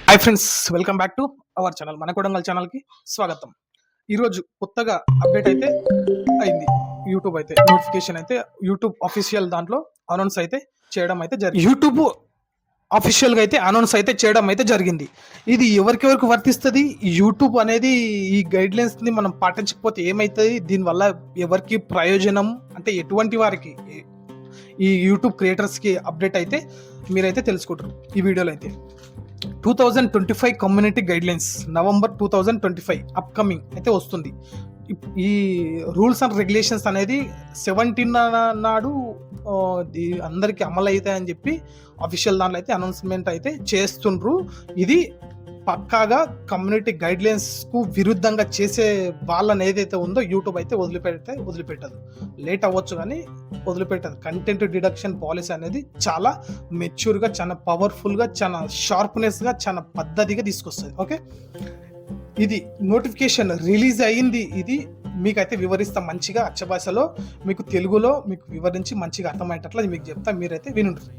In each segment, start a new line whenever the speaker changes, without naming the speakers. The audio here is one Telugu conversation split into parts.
Hi friends, welcome back to our channel. మన కొడంగల్ ఛానల్కి స్వాగతం. ఈరోజు కొత్తగా అప్డేట్ అయితే అయింది. యూట్యూబ్ అయితే నోటిఫికేషన్ అయితే యూట్యూబ్ అఫీషియల్ దాంట్లో అనౌన్స్ అయితే చేయడం అయితే జరిగింది. యూట్యూబ్ అఫీషియల్గా అయితే అనౌన్స్ అయితే చేయడం అయితే జరిగింది. ఇది ఎవరికెవరికి వర్తిస్తుంది? యూట్యూబ్ అనేది ఈ గైడ్లైన్స్ని మనం పాటించకపోతే ఏమవుతుంది? దీనివల్ల ఎవరికి ప్రయోజనం అంటే ఎటువంటి వారికి ఈ యూట్యూబ్ క్రియేటర్స్కి అప్డేట్ అయితే మీరైతే తెలుసుకుంటారు ఈ వీడియోలో అయితే. 2025 కమ్యూనిటీ గైడ్లైన్స్ నవంబర్ 2025 అప్కమింగ్ అయితే వస్తుంది. ఈ రూల్స్ అండ్ రెగ్యులేషన్స్ అనేది 17 నాడు అందరికీ అమలు అవుతాయని చెప్పి అఫీషియల్ దాంట్లో అయితే అనౌన్స్మెంట్ అయితే చేస్తుండ్రు. ఇది పక్కాగా కమ్యూనిటీ గైడ్లైన్స్కు విరుద్ధంగా చేసే వాళ్ళని ఏదైతే ఉందో యూట్యూబ్ అయితే వదిలిపెట్టదు. లేట్ అవ్వచ్చు కానీ వదిలిపెట్టదు. కంటెంట్ డిడక్షన్ పాలసీ అనేది చాలా మెచ్యూర్గా, చాలా పవర్ఫుల్గా, చాలా షార్ప్నెస్గా, చాలా పద్ధతిగా తీసుకొస్తుంది. ఓకే, ఇది నోటిఫికేషన్ రిలీజ్ అయ్యింది. ఇది మీకైతే వివరిస్తా మంచిగా అచ్చభాషలో, మీకు తెలుగులో మీకు వివరించి మంచిగా అర్థమయ్యేటట్లు మీకు చెప్తా, మీరైతే వినుండ్రు.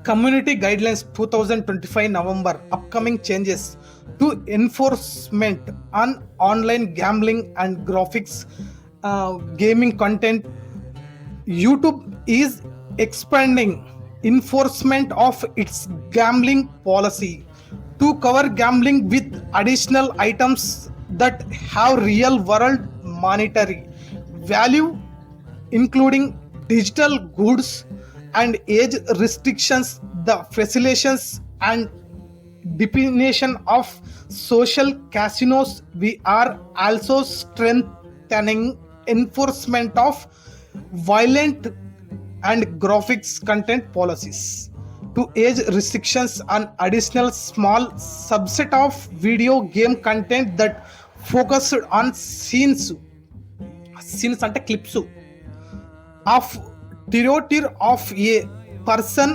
Community Guidelines 2025 November upcoming changes to enforcement on online gambling and graphics gaming content. YouTube is expanding enforcement of its gambling policy to cover gambling with additional items that have real world monetary value, including digital goods and age restrictions. The facilitations and definition of social casinos. We are also strengthening enforcement of violent and graphics content policies to age restrictions on additional small subset of video game content that focused on scenes అంటే clips of stereotype of a person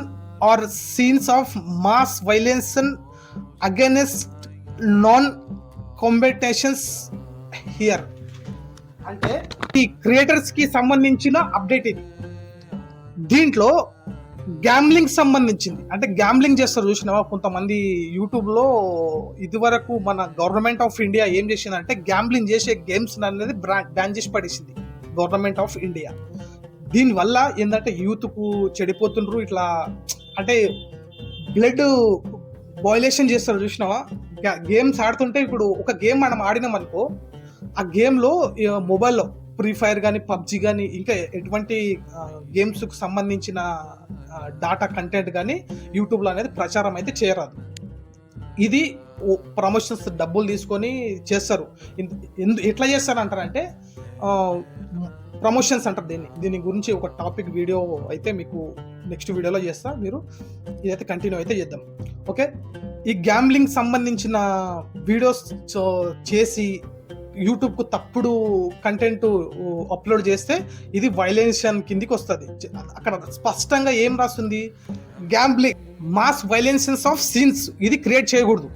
or scenes of mass violence against non-combatants here. అంటే ఈ క్రియేటర్స్ కి సంబంధించిన అప్డేట్ ఇది. దీంట్లో గ్యాంబ్లింగ్ సంబంధించింది. అంటే గ్యాంబ్లింగ్ చేస్తారు చూసినావా కొంతమంది యూట్యూబ్లో. ఇదివరకు మన గవర్నమెంట్ ఆఫ్ ఇండియా ఏం చేసిందంటే గ్యాంబ్లింగ్ చేసే గేమ్స్ అనేది బ్యాన్ చేసి పడేసింది గవర్నమెంట్ ఆఫ్ ఇండియా. దీనివల్ల ఏంటంటే యూత్కు చెడిపోతుండ్రు. ఇట్లా అంటే బ్లడ్ బాయిలేషన్ చేస్తారు చూసినావా. గేమ్స్ ఆడుతుంటే ఇప్పుడు ఒక గేమ్ మనం ఆడినాం అనుకో, ఆ గేమ్లో మొబైల్లో ఫ్రీ ఫైర్ కానీ పబ్జి కానీ ఇంకా ఎటువంటి గేమ్స్కు సంబంధించిన డాటా కంటెంట్ కానీ యూట్యూబ్లో అనేది ప్రచారం అయితే చేయరాదు. ఇది ప్రమోషన్స్ డబ్బులు తీసుకొని చేస్తారు. ఎట్లా చేస్తారంటారంటే ప్రమోషన్స్ అంటారు దీని గురించి ఒక టాపిక్ వీడియో అయితే మీకు నెక్స్ట్ వీడియోలో చేస్తా. మీరు ఇదైతే కంటిన్యూ అయితే చేద్దాం. ఓకే, ఈ గ్యాంబ్లింగ్ సంబంధించిన వీడియోస్ చేసి యూట్యూబ్కు తప్పుడు కంటెంట్ అప్లోడ్ చేస్తే ఇది వైలెన్షన్ కిందికి వస్తుంది. అక్కడ స్పష్టంగా ఏం రాస్తుంది? గ్యాంబ్లింగ్ మాస్ వైలెన్సెన్స్ ఆఫ్ సీన్స్ ఇది క్రియేట్ చేయకూడదు.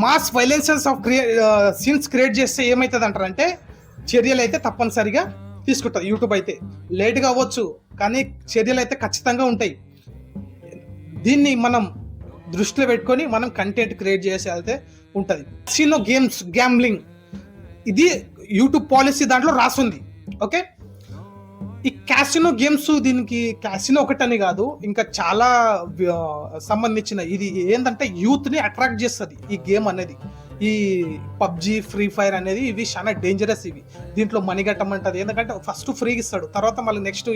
మాస్ వైలెన్సెన్స్ ఆఫ్ సీన్స్ క్రియేట్ చేస్తే ఏమవుతుంది అంటారంటే చర్యలు అయితే తప్పనిసరిగా తీసుకుంటుంది యూట్యూబ్. అయితే లేట్గా అవ్వచ్చు కానీ చర్యలు అయితే ఖచ్చితంగా ఉంటాయి. దీన్ని మనం దృష్టిలో పెట్టుకొని మనం కంటెంట్ క్రియేట్ చేసి అయితే ఉంటుంది. సినో గేమ్స్ గ్యాంబ్లింగ్ ఇది యూట్యూబ్ పాలసీ దాంట్లో రాసుంది. ఓకే, ఈ క్యాసినో గేమ్స్, దీనికి క్యాసినో ఒకటని కాదు, ఇంకా చాలా సంబంధించిన ఇది ఏంటంటే యూత్ని అట్రాక్ట్ చేస్తుంది ఈ గేమ్ అనేది. ఈ పబ్జి ఫ్రీ ఫైర్ అనేది ఇవి చాలా డేంజరస్. ఇవి దీంట్లో మనీ కట్టమంటుంది. ఎందుకంటే ఫస్ట్ ఫ్రీగా ఇస్తాడు, తర్వాత మళ్ళీ నెక్స్ట్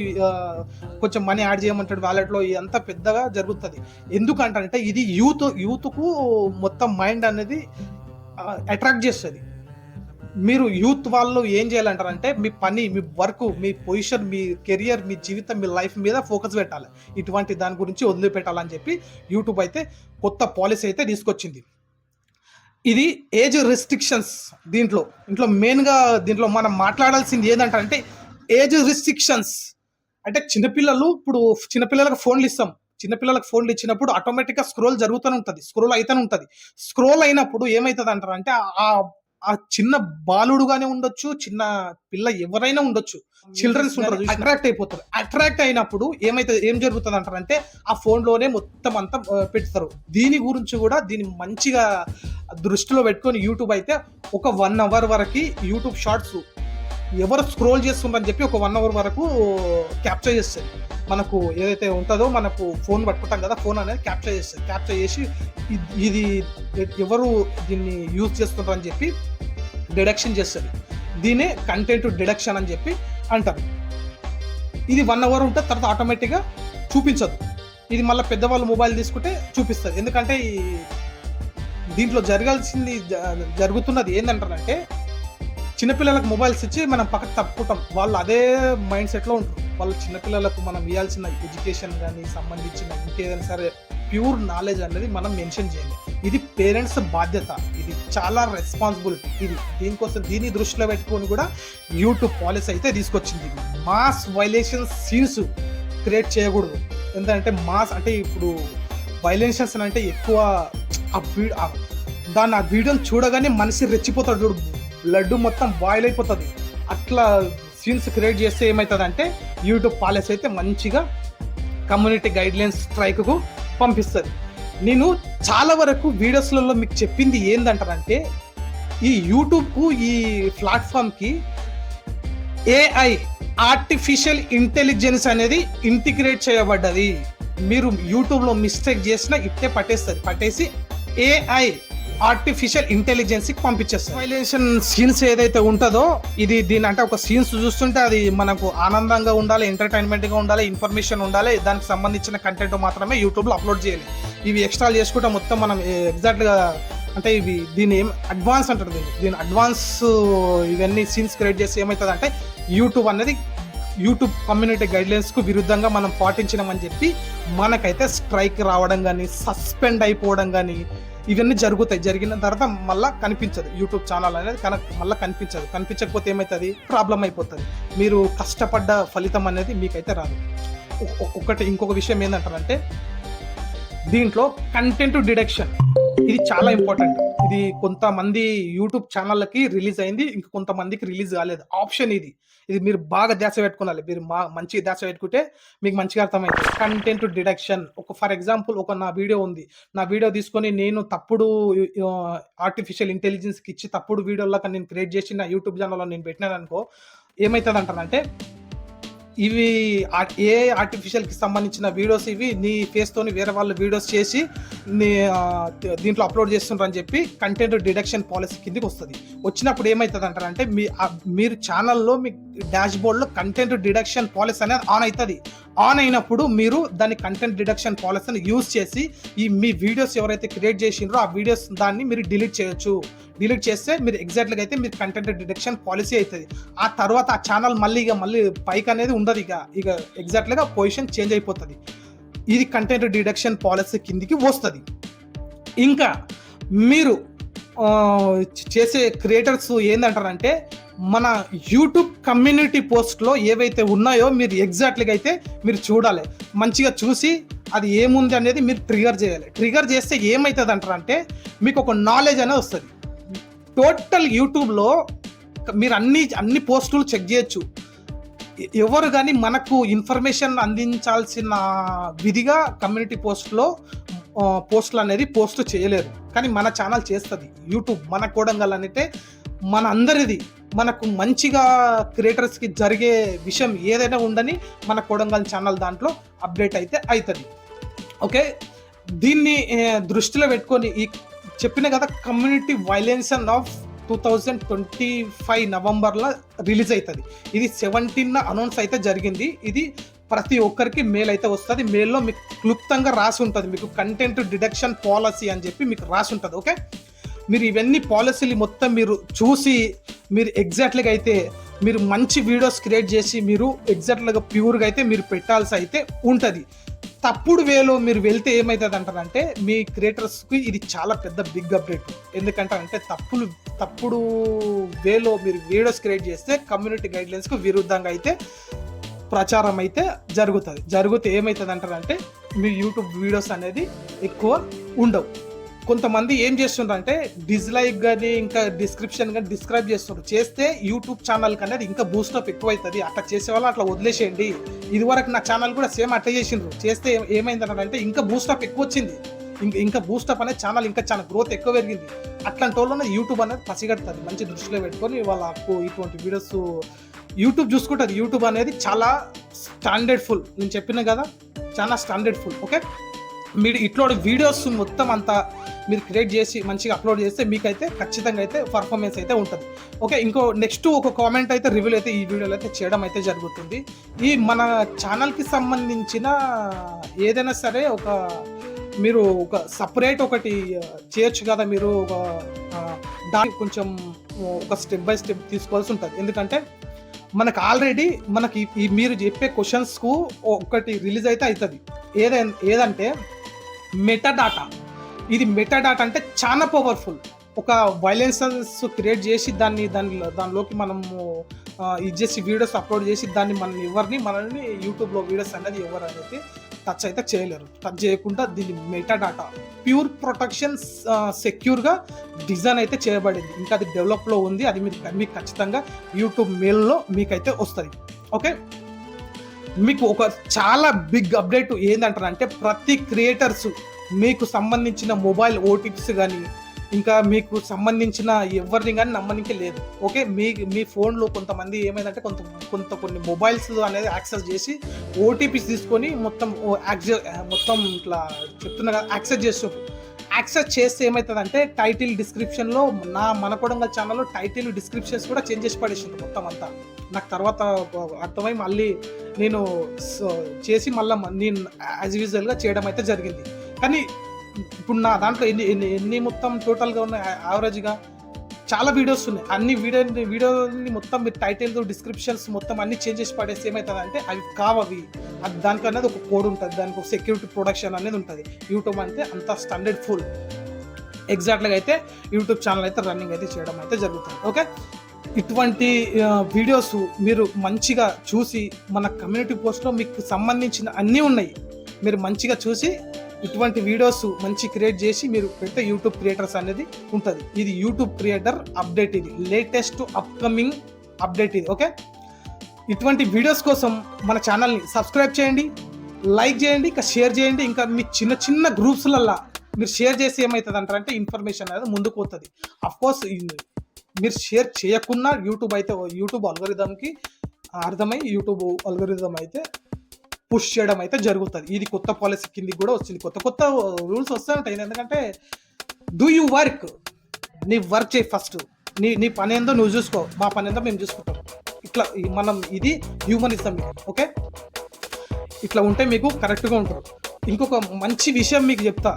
కొంచెం మనీ యాడ్ చేయమంటాడు వ్యాలెట్లో. ఇదంతా పెద్దగా జరుగుతుంది. ఎందుకంటే ఇది యూత్కు మొత్తం మైండ్ అనేది అట్రాక్ట్ చేస్తుంది. మీరు యూత్ వాళ్ళు ఏం చేయాలంటారంటే మీ పని, మీ వర్క్, మీ పొజిషన్, మీ కెరియర్, మీ జీవితం, మీ లైఫ్ మీద ఫోకస్ పెట్టాలి. ఇటువంటి దాని గురించి వదిలిపెట్టాలని చెప్పి యూట్యూబ్ అయితే కొత్త పాలసీ అయితే తీసుకొచ్చింది. ఇది ఏజ్ రెస్ట్రిక్షన్స్. దీంట్లో మెయిన్గా దీంట్లో మనం మాట్లాడాల్సింది ఏంటంటే ఏజ్ రెస్ట్రిక్షన్స్. అంటే చిన్నపిల్లలకు ఫోన్లు ఇస్తాం. చిన్నపిల్లలకు ఫోన్లు ఇచ్చినప్పుడు ఆటోమేటిక్గా స్క్రోల్ జరుగుతూనే ఉంటుంది, స్క్రోల్ అయితేనే ఉంటుంది. స్క్రోల్ అయినప్పుడు ఏమవుతుంది అంటారంటే ఆ ఆ చిన్న బాలుడుగానే ఉండొచ్చు, చిన్న పిల్ల ఎవరైనా ఉండొచ్చు, చిల్డ్రన్స్ ఉంటారు, అట్రాక్ట్ అయిపోతారు. అట్రాక్ట్ అయినప్పుడు ఏం జరుగుతుంది అంటారంటే ఆ ఫోన్ లోనే మొత్తం అంతా పెడతారు. దీని గురించి కూడా దీన్ని మంచిగా దృష్టిలో పెట్టుకొని యూట్యూబ్ అయితే ఒక 1 అవర్ వరకు యూట్యూబ్ షార్ట్స్ ఎవరు స్క్రోల్ చేస్తుందని చెప్పి ఒక 1 అవర్ వరకు క్యాప్చర్ చేస్తుంది. మనకు ఏదైతే ఉంటుందో మనకు ఫోన్ పట్టుకుంటాం కదా, ఫోన్ అనేది క్యాప్చర్ చేస్తుంది. క్యాప్చర్ చేసి ఇది ఎవరు దీన్ని యూజ్ చేస్తుంటారు అని చెప్పి డిడక్షన్ చేస్తుంది. దీనే కంటెంట్ డిడక్షన్ అని చెప్పి అంటారు. ఇది 1 అవర్ ఉంటే తర్వాత ఆటోమేటిక్గా చూపించదు. ఇది మళ్ళీ పెద్దవాళ్ళు మొబైల్ తీసుకుంటే చూపిస్తుంది. ఎందుకంటే దీంట్లో జరుగుతున్నది ఏంటంటారంటే చిన్నపిల్లలకు మొబైల్స్ ఇచ్చి మనం పక్కకు తప్పుకుంటాం. వాళ్ళు అదే మైండ్ సెట్లో ఉంటారు. వాళ్ళు చిన్నపిల్లలకు మనం ఇవ్వాల్సిన ఎడ్యుకేషన్ కానీ సంబంధించిన ఇంకేదైనా సరే ప్యూర్ నాలెడ్జ్ అనేది మనం మెన్షన్ చేయాలి. ఇది పేరెంట్స్ బాధ్యత, ఇది చాలా రెస్పాన్సిబిలిటీ. దీన్ని దృష్టిలో పెట్టుకొని కూడా యూట్యూబ్ పాలసీ అయితే తీసుకొచ్చింది. మాస్ వైలేషన్ సీన్స్ క్రియేట్ చేయకూడదు. ఎందుకంటే మాస్ అంటే ఇప్పుడు వైలేషన్స్ అంటే ఎక్కువ ఆ వీడియోని చూడగానే మనిషి రెచ్చిపోతాడు చూడు, బ్లడ్ మొత్తం బాయిల్ అయిపోతుంది. అట్లా సీన్స్ క్రియేట్ చేస్తే ఏమవుతుందంటే యూట్యూబ్ పాలసీ అయితే మంచిగా కమ్యూనిటీ గైడ్లైన్స్ స్ట్రైక్కు పంపిస్తుంది. నేను చాలా వరకు వీడియోస్లలో మీకు చెప్పింది ఏంటంటారంటే ఈ యూట్యూబ్కు ఈ ప్లాట్ఫామ్కి ఏఐ ఆర్టిఫిషియల్ ఇంటెలిజెన్స్ అనేది ఇంటిగ్రేట్ చేయబడ్డది. మీరు యూట్యూబ్లో మిస్టేక్ చేసినా ఇట్టే పట్టేసి ఏఐ ఆర్టిఫిషియల్ ఇంటెలిజెన్స్కి పంపించేస్తుంది. వైలేషన్ సీన్స్ ఏదైతే ఉంటుందో దీని అంటే ఒక సీన్స్ చూస్తుంటే అది మనకు ఆనందంగా ఉండాలి, ఎంటర్టైన్మెంట్గా ఉండాలి, ఇన్ఫర్మేషన్ ఉండాలి, దానికి సంబంధించిన కంటెంట్ మాత్రమే యూట్యూబ్లో అప్లోడ్ చేయాలి. ఇవి ఎక్స్ట్రా చేసుకుంటే మొత్తం మనం ఎగ్జాక్ట్గా అంటే దీన్ని అడ్వాన్స్ అంటారు. దీని అడ్వాన్స్ ఇవన్నీ సీన్స్ క్రియేట్ చేసి ఏమవుతుంది అంటే యూట్యూబ్ కమ్యూనిటీ గైడ్లైన్స్కు విరుద్ధంగా మనం పాటించినామని చెప్పి మనకైతే స్ట్రైక్ రావడం కానీ సస్పెండ్ అయిపోవడం కానీ ఇవన్నీ జరుగుతాయి. జరిగిన తర్వాత మళ్ళీ కనిపించదు యూట్యూబ్ ఛానల్ అనేది మళ్ళీ కనిపించకపోతే ఏమవుతుంది, ప్రాబ్లం అయిపోతుంది. మీరు కష్టపడ్డ ఫలితం అనేది మీకైతే రాదు. ఇంకొక విషయం ఏంటంటారంటే దీంట్లో కంటెంట్ డిడక్షన్ ఇది చాలా ఇంపార్టెంట్. ఇది కొంతమంది యూట్యూబ్ ఛానళ్ళకి రిలీజ్ అయింది, ఇంకా కొంతమందికి రిలీజ్ కాలేదు. ఆప్షన్ ఇది మీరు బాగా ధ్యాస పెట్టుకోవాలి. మీరు మంచి ధ్యాస పెట్టుకుంటే మీకు మంచిగా అర్థమవుతుంది. కంటెంట్ డిడక్షన్ ఫర్ ఎగ్జాంపుల్ నా వీడియో ఉంది, నా వీడియో తీసుకొని నేను తప్పుడు ఆర్టిఫిషియల్ ఇంటెలిజెన్స్కి ఇచ్చి తప్పుడు వీడియోలాగా నేను క్రియేట్ చేసి నా యూట్యూబ్ ఛానల్లో నేను పెట్టినాను అనుకో, ఏమవుతుంది అంటారంటే ఇవి ఏ ఆర్టిఫిషియల్కి సంబంధించిన వీడియోస్ ఇవి నీ ఫేస్తోని వేరే వాళ్ళు వీడియోస్ చేసి దీంట్లో అప్లోడ్ చేస్తుంటారని చెప్పి కంటెంట్ డిడక్షన్ పాలసీ కిందకి వస్తుంది. వచ్చినప్పుడు ఏమవుతుంది అంటారంటే మీరు ఛానల్లో మీ డాష్ బోర్డ్లో కంటెంట్ డిడక్షన్ పాలసీ అనేది ఆన్ అవుతుంది. ఆన్ అయినప్పుడు మీరు దాని కంటెంట్ డిడక్షన్ పాలసీని యూజ్ చేసి మీ వీడియోస్ ఎవరైతే క్రియేట్ చేసిండ్రో ఆ వీడియోస్ దాన్ని మీరు డిలీట్ చేయొచ్చు. డిలీట్ చేస్తే మీరు ఎగ్జాక్ట్గా అయితే మీరు కంటెంట్ డిడక్షన్ పాలసీ అవుతుంది. ఆ తర్వాత ఆ ఛానల్ మళ్ళీ పైకి అనేది ఉండదు. ఇక ఎగ్జాక్ట్గా పొజిషన్ చేంజ్ అయిపోతుంది. ఇది కంటెంట్ డిడక్షన్ పాలసీ కిందికి వస్తుంది. ఇంకా మీరు చేసే క్రియేటర్స్ ఏంటంటారంటే మన యూట్యూబ్ కమ్యూనిటీ పోస్ట్లో ఏవైతే ఉన్నాయో మీరు ఎగ్జాక్ట్గా అయితే మీరు చూడాలి. మంచిగా చూసి అది ఏముంది అనేది మీరు ట్రిగర్ చేయాలి. ట్రిగర్ చేస్తే ఏమవుతుంది అంటారంటే మీకు ఒక నాలెడ్జ్ అనేది వస్తుంది. టోటల్ యూట్యూబ్లో మీరు అన్ని పోస్టులు చెక్ చేయొచ్చు. ఎవరు కానీ మనకు ఇన్ఫర్మేషన్ అందించాల్సిన విధిగా కమ్యూనిటీ పోస్టులు అనేది పోస్ట్ చేయలేరు. కానీ మన ఛానల్ చేస్తుంది యూట్యూబ్. మన కోడంగల్ అంటే మన అందరిది, మనకు మంచిగా క్రియేటర్స్కి జరిగే విషయం ఏదైనా ఉండని మన కోడంగల్ ఛానల్ దాంట్లో అప్డేట్ అయితే అవుతుంది. ఓకే, దీన్ని దృష్టిలో పెట్టుకొని చెప్పిన కదా కమ్యూనిటీ వైలెన్షన్ ఆఫ్ 2025 నవంబర్లో రిలీజ్ అవుతుంది. ఇది 17న అనౌన్స్ అయితే జరిగింది. ఇది ప్రతి ఒక్కరికి మెయిల్ అయితే వస్తుంది. మెయిల్లో మీకు క్లుప్తంగా రాసి ఉంటుంది, మీకు కంటెంట్ డిడక్షన్ పాలసీ అని చెప్పి మీకు రాసి ఉంటుంది. ఓకే, మీరు ఇవన్నీ పాలసీలు మొత్తం మీరు చూసి మీరు ఎగ్జాక్ట్గా అయితే మీరు మంచి వీడియోస్ క్రియేట్ చేసి మీరు ఎగ్జాక్ట్గా ప్యూర్గా అయితే మీరు పెట్టాల్సి అయితే ఉంటుంది. తప్పుడు వేలో మీరు వెళ్తే ఏమవుతుంది అంటారంటే మీ క్రియేటర్స్కి ఇది చాలా పెద్ద బిగ్ అప్డేట్. ఎందుకంటే తప్పుడు వేలో మీరు వీడియోస్ క్రియేట్ చేస్తే కమ్యూనిటీ గైడ్లైన్స్కు విరుద్ధంగా అయితే ప్రచారం అయితే జరిగితే ఏమవుతుంది అంటారంటే మీ యూట్యూబ్ వీడియోస్ అనేది ఎక్కువ ఉండవు, కొంతమంది ఏం చేస్తుండ్రంటే డిస్లైక్ కానీ ఇంకా డిస్క్రిప్షన్ కానీ డిస్క్రైబ్ చేస్తుండ్రు. చేస్తే యూట్యూబ్ ఛానల్కి అనేది ఇంకా బూస్టప్ ఎక్కువ అవుతుంది. అట్లా చేసే వాళ్ళు అట్లా వదిలేసేయండి. ఇదివరకు నా ఛానల్ కూడా సేమ్ అట్లా చేసిండ్రు. చేస్తే ఏమైందంటే ఇంకా బూస్టప్ ఎక్కువ వచ్చింది. ఇంకా బూస్టప్ అనేది ఛానల్ ఇంకా చాలా గ్రోత్ ఎక్కువ పెరిగింది. అట్లాంటి వాళ్ళని యూట్యూబ్ అనేది పసిగడుతుంది. మంచి దృష్టిలో పెట్టుకొని వాళ్ళకు ఇటువంటి వీడియోస్ యూట్యూబ్ చూసుకుంటుంది. యూట్యూబ్ అనేది చాలా స్టాండర్డ్ ఫుల్. నేను చెప్పిన కదా, చాలా స్టాండర్డ్ ఫుల్. ఓకే, మీరు ఇట్లాంటి వీడియోస్ మొత్తం అంతా మీరు క్రియేట్ చేసి మంచిగా అప్లోడ్ చేస్తే మీకైతే ఖచ్చితంగా అయితే పర్ఫార్మెన్స్ అయితే ఉంటుంది. ఓకే, ఇంకో నెక్స్ట్ ఒక కామెంట్ అయితే రివ్యూలు అయితే ఈ వీడియోలో అయితే చేయడం అయితే జరుగుతుంది. ఈ మన ఛానల్కి సంబంధించిన ఏదైనా సరే మీరు ఒక సపరేట్ ఒకటి చేయొచ్చు కదా. మీరు దానికి కొంచెం ఒక స్టెప్ బై స్టెప్ తీసుకోవాల్సి ఉంటుంది. ఎందుకంటే మనకు ఆల్రెడీ మీరు చెప్పే క్వశ్చన్స్కు ఒకటి రిలీజ్ అయితే అవుతుంది. ఏదంటే మెటాడాటా. ఇది మెటాడాటా అంటే చాలా పవర్ఫుల్. ఒక వైలెన్సెస్ క్రియేట్ చేసి దానిలోకి మనము ఇది చేసి వీడియోస్ అప్లోడ్ చేసి మనల్ని యూట్యూబ్లో వీడియోస్ అనేది ఎవరు అనేది టచ్ అయితే చేయలేరు. టచ్ చేయకుండా దీన్ని మెటాడాటా ప్యూర్ ప్రొటెక్షన్ సెక్యూర్గా డిజైన్ అయితే చేయబడింది. ఇంకా అది డెవలప్లో ఉంది. అది మీకు ఖచ్చితంగా యూట్యూబ్ మెయిల్లో మీకైతే వస్తుంది. ఓకే, మీకు ఒక చాలా బిగ్ అప్డేట్ ఏంటంటారంటే ప్రతి క్రియేటర్స్ మీకు సంబంధించిన మొబైల్ ఓటీపీస్ కానీ ఇంకా మీకు సంబంధించిన ఎవరిని కానీ నమ్మనికే లేదు. ఓకే, మీ ఫోన్లో కొంతమంది ఏమైందంటే కొన్ని మొబైల్స్ అనేది యాక్సెస్ చేసి ఓటీపీస్ తీసుకొని మొత్తం ఇట్లా చెప్తున్నా కదా, యాక్సెస్ చేస్తారు. యాక్సెస్ చేస్తే ఏమవుతుందంటే టైటిల్ డిస్క్రిప్షన్లో మన కొడంగల్ ఛానల్లో టైటిల్ డిస్క్రిప్షన్స్ కూడా చేంజ్ చేసి పడేసింది మొత్తం అంతా. నాకు తర్వాత అర్థమై మళ్ళీ నేను చేసి నేను యాజ్ యూజువల్గా చేయడం అయితే జరిగింది. కానీ ఇప్పుడు నా దాంట్లో ఎన్ని మొత్తం టోటల్గా ఉన్నాయి యావరేజ్గా చాలా వీడియోస్ ఉన్నాయి. అన్ని వీడియోని మొత్తం మీరు టైటిల్ డిస్క్రిప్షన్స్ మొత్తం అన్ని చేంజ్ చేసి పడేసి ఏమవుతుందంటే అవి కావవి. దానికి అనేది ఒక కోడ్ ఉంటుంది, దానికి ఒక సెక్యూరిటీ ప్రొడక్షన్ అనేది ఉంటుంది. యూట్యూబ్ అంటే అంత స్టాండర్డ్ ఫుల్ ఎగ్జాక్ట్గా అయితే యూట్యూబ్ ఛానల్ అయితే రన్నింగ్ అయితే చేయడం అయితే జరుగుతుంది. ఓకే, ఇటువంటి వీడియోస్ మీరు మంచిగా చూసి మన కమ్యూనిటీ పోస్ట్లో మీకు సంబంధించిన అన్నీ ఉన్నాయి. మీరు మంచిగా చూసి ఇటువంటి వీడియోస్ మంచి క్రియేట్ చేసి మీరు పెడితే యూట్యూబ్ క్రియేటర్స్ అనేది ఉంటుంది. ఇది యూట్యూబ్ క్రియేటర్ అప్డేట్, ఇది లేటెస్ట్ అప్కమింగ్ అప్డేట్ ఇది. ఓకే, ఇటువంటి వీడియోస్ కోసం మన ఛానల్ని సబ్స్క్రైబ్ చేయండి, లైక్ చేయండి, ఇంకా షేర్ చేయండి. ఇంకా మీ చిన్న గ్రూప్స్లల్లో మీరు షేర్ చేసి ఏమవుతుంది అంటారంటే ఇన్ఫర్మేషన్ అనేది ముందుకు పోతుంది. అఫ్కోర్స్ మీరు షేర్ చేయకున్నా యూట్యూబ్ అల్గోరిథంకి అర్థమై యూట్యూబ్ అల్గోరిథం అయితే పుష్ చేయడం అయితే జరుగుతుంది. ఇది కొత్త పాలసీ కిందికి కూడా వచ్చింది. కొత్త రూల్స్ వస్తూ ఉంటాయి. ఎందుకంటే డూ యూ వర్క్, నీ వర్క్ చేయి ఫస్ట్. నీ పని ఏందో నువ్వు చూసుకో, మా పని ఏందో మేము చూసుకుంటాం. ఇట్లా ఇది హ్యూమనిజం. ఓకే, ఇట్లా ఉంటే మీకు కరెక్ట్గా ఉంటారు. ఇంకొక మంచి విషయం మీకు చెప్తా.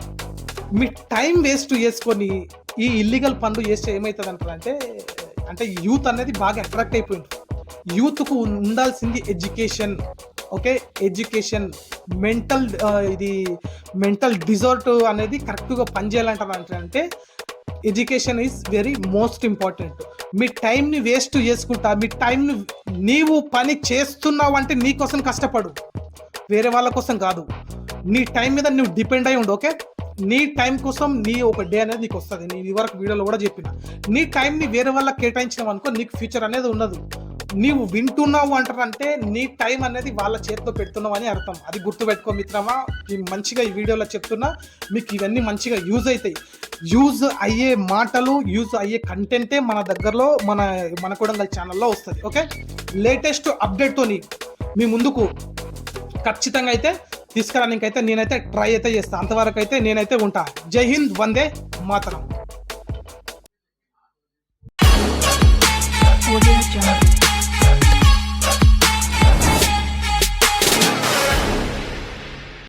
మీ టైం వేస్ట్ చేసుకొని ఈ ఇల్లీగల్ పనులు చేస్తే ఏమవుతుంది అంటే యూత్ అనేది బాగా అట్రాక్ట్ అయిపోయింది. యూత్కు ఉండాల్సింది ఎడ్యుకేషన్. ఓకే, ఎడ్యుకేషన్ మెంటల్ డిజార్ట్ అనేది కరెక్ట్గా పనిచేయాలంటే education is very most important. మీ టైంని వేస్ట్ చేసుకుంటా, మీ టైంని నీవు పని చేస్తున్నావు అంటే నీ కోసం కష్టపడు, వేరే వాళ్ళ కోసం కాదు. నీ టైం మీద నువ్వు డిపెండ్ అయి ఉండు. ఓకే, నీ టైం కోసం ఒక డే అనేది నీకు వస్తుంది. నేను ఇదివరకు వీడియోలో కూడా చెప్పిన, నీ టైంని వేరే వాళ్ళకి కేటాయించినావు అనుకో నీకు ఫ్యూచర్ అనేది ఉండదు. నీవు వింటున్నావు అంటారంటే నీ టైం అనేది వాళ్ళ చేతిలో పెడుతున్నావు అని అర్థం. అది గుర్తుపెట్టుకో మిత్రమా. నేను మంచిగా ఈ వీడియోలో చెప్తున్నా, మీకు ఇవన్నీ మంచిగా యూజ్ అవుతాయి. యూజ్ అయ్యే మాటలు, యూజ్ అయ్యే కంటెంటే మన దగ్గరలో మన కొడంగల్ ఛానల్లో వస్తుంది. ఓకే, లేటెస్ట్ అప్డేట్తో మీ ముందుకు ఖచ్చితంగా అయితే తీసుకురానికి అయితే నేనైతే ట్రై అయితే చేస్తాను. అంతవరకు అయితే నేనైతే ఉంటా. జై హింద్, వందే మాతరం.